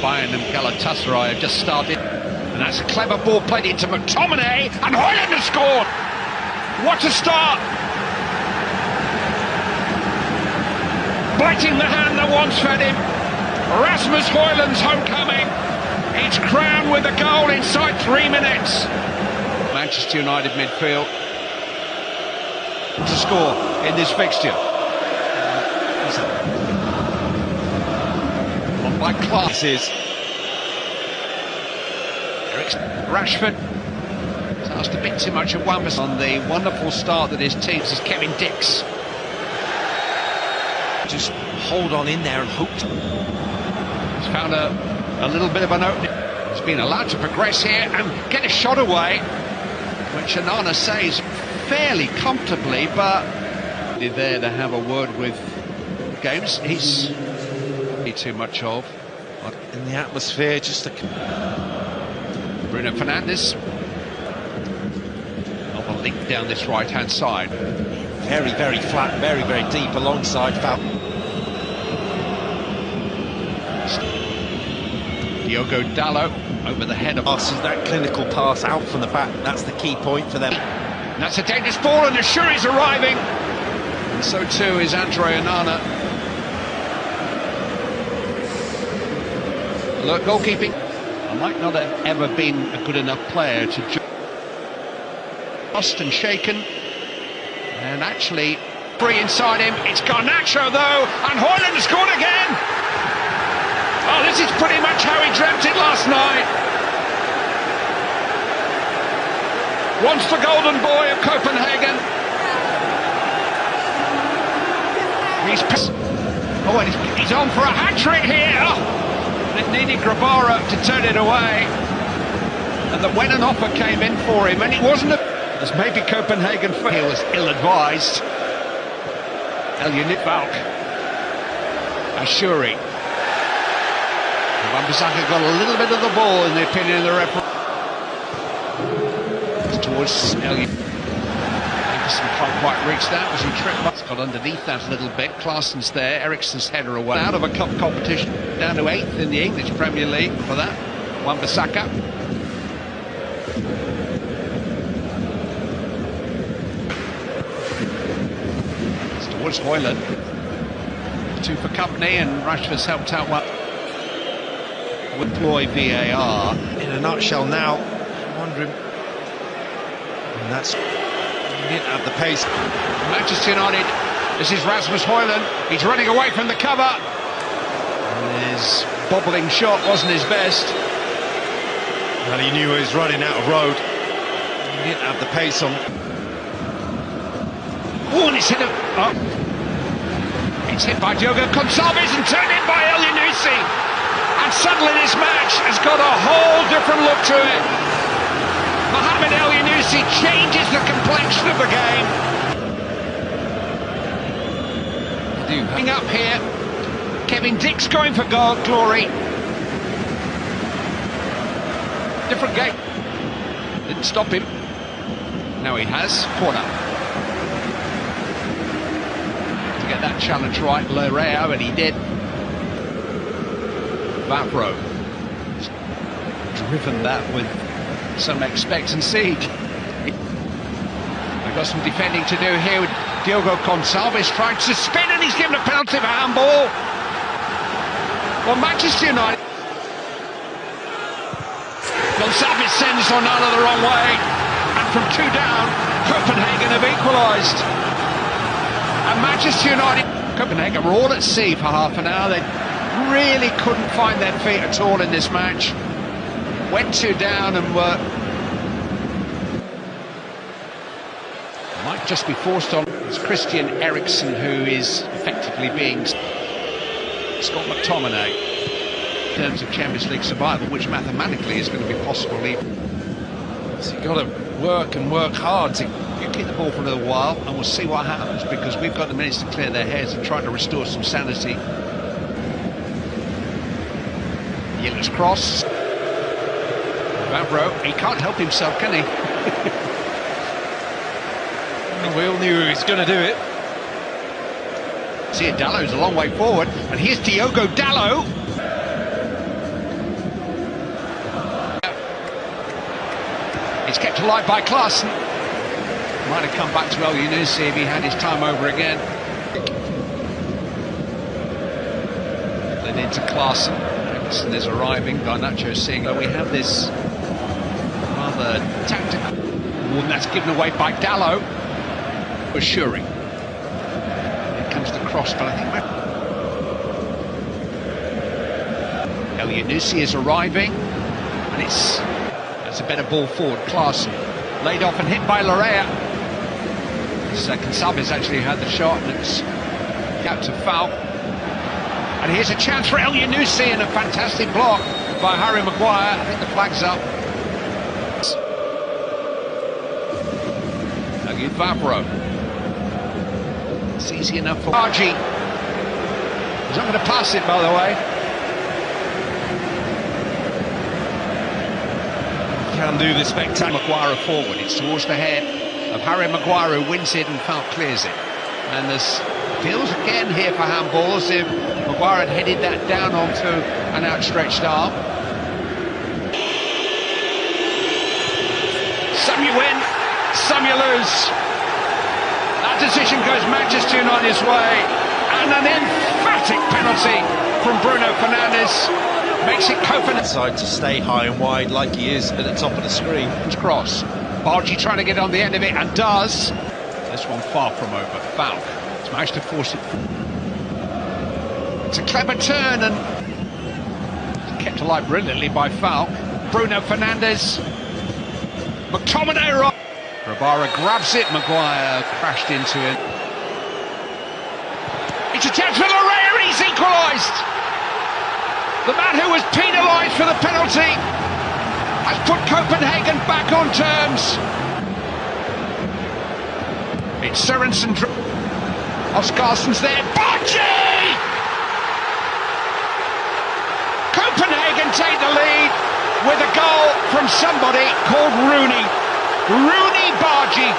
Bayern and Galatasaray have just started. And that's a clever ball played into McTominay, and Højlund has scored! What a start! Biting the hand that once fed him. Rasmus Højlund's homecoming. It's crowned with a goal inside 3 minutes. Manchester United midfield to score in this fixture. On by classes. Rashford has asked a bit too much of Wambus on the wonderful start that his team is. Kevin Dix. Just hold on in there and hope. He's found a little bit of an opening. He's been allowed to progress here and get a shot away, which Onana saves fairly comfortably, but there to have a word with games. He's too much of. In the atmosphere, just a... Bruno Fernandes. Another link down this right-hand side. Very, very flat, very, very deep alongside Falcon. Diogo Dalot over the head of... Passes that clinical pass out from the back, that's the key point for them. And that's a dangerous ball, and Ashuri's arriving. And so too is Andre Onana. Look, goalkeeping. I might not have ever been a good enough player to... Lost and shaken. And actually, free inside him. It's Garnacho though, and Højlund has scored again. Oh, this is pretty much how he dreamt it last night. Once the golden boy of Copenhagen. He's on for a hat-trick here. Oh, it needed Grabara to turn it away. And that when an offer came in for him, and it wasn't as maybe Copenhagen felt, he was ill-advised. Valk. Ashuri. Wan-Bissaka got a little bit of the ball in the opinion of the referee. It's towards Anderson can't quite reach that as he tripped. It's got underneath that a little bit. Klaasen's there. Eriksen's header away. Out of a cup competition, down to 8th in the English Premier League for that. Wan-Bissaka. It's towards Højlund. 2 for company, and Rashford's helped out well. Employ VAR. In a nutshell now, I'm wondering, and that's, he didn't have the pace. Manchester United, this is Rasmus Højlund, he's running away from the cover. And his bobbling shot wasn't his best. Well, he knew he was running out of road. He didn't have the pace on. Oh, and it's hit up. It's hit by Diogo Gonçalves and turned in by El Yunusi. And suddenly this match has got a whole different look to it. Mohamed El Yunusi changes the complexion of the game. Coming up here, Kevin Dix going for glory. Different game. Didn't stop him. Now he has. Corner. To get that challenge right, Lereo, and he did. Vavro driven that with some expectancy. We've got some defending to do here with Diogo Gonçalves trying to spin, and he's given a penalty for handball. Well, Manchester United. Gonçalves sends Onana the wrong way, and from 2 down, Copenhagen have equalised. And Manchester United, Copenhagen were all at sea for half an hour. They really couldn't find their feet at all in this match. Went 2 down and were... might just be forced on. It's Christian Eriksen who is effectively being... Scott McTominay. In terms of Champions League survival, which mathematically is going to be possible even. So you've got to work and work hard to... You keep the ball for a little while and we'll see what happens, because we've got the minutes to clear their heads and try to restore some sanity. Yiller's cross. Vavro, he can't help himself, can he? We all knew he was going to do it. See, Dalot's a long way forward, and here's Diogo Dalot. It's kept alive by Klaassen. Might have come back to El Yunusi if he had his time over again. Then into Klaassen. Eriksson is arriving. Garnacho seeing that we have this rather tactical. One that's given away by Dalot. Assuring. Here comes the cross, but I think El Yunusi is arriving, and that's a better ball forward. Klaassen laid off and hit by Larea. Kansabes actually had the shot, and it's out to Falk. And here's a chance for El Yunusi, and a fantastic block by Harry Maguire. I think the flag's up. Again, Vavro. It's easy enough for Bargi. He's not going to pass it, by the way. Can do the spectacular. Maguire forward. It's towards the head of Harry Maguire, who wins it and Falk clears it. And there's feels again here for handball, as if Maguire had headed that down onto an outstretched arm. Some you win, some you lose. That decision goes Manchester United's way, and an emphatic penalty from Bruno Fernandes makes it Copenhagen. Side to stay high and wide like he is at the top of the screen. Cross. Bargi trying to get on the end of it, and does. This one far from over. Falk has managed to force it. It's a clever turn, and kept alive brilliantly by Falk. Bruno Fernandes. McTominay. Rabara grabs it. Maguire crashed into it. It's a chance for Larea, and he's equalised. The man who was penalised for the penalty has put Copenhagen back on terms. It's Sørensen. Oscarsson's there. Bargi! Copenhagen take the lead with a goal from somebody called Rooney. Rooney Bargi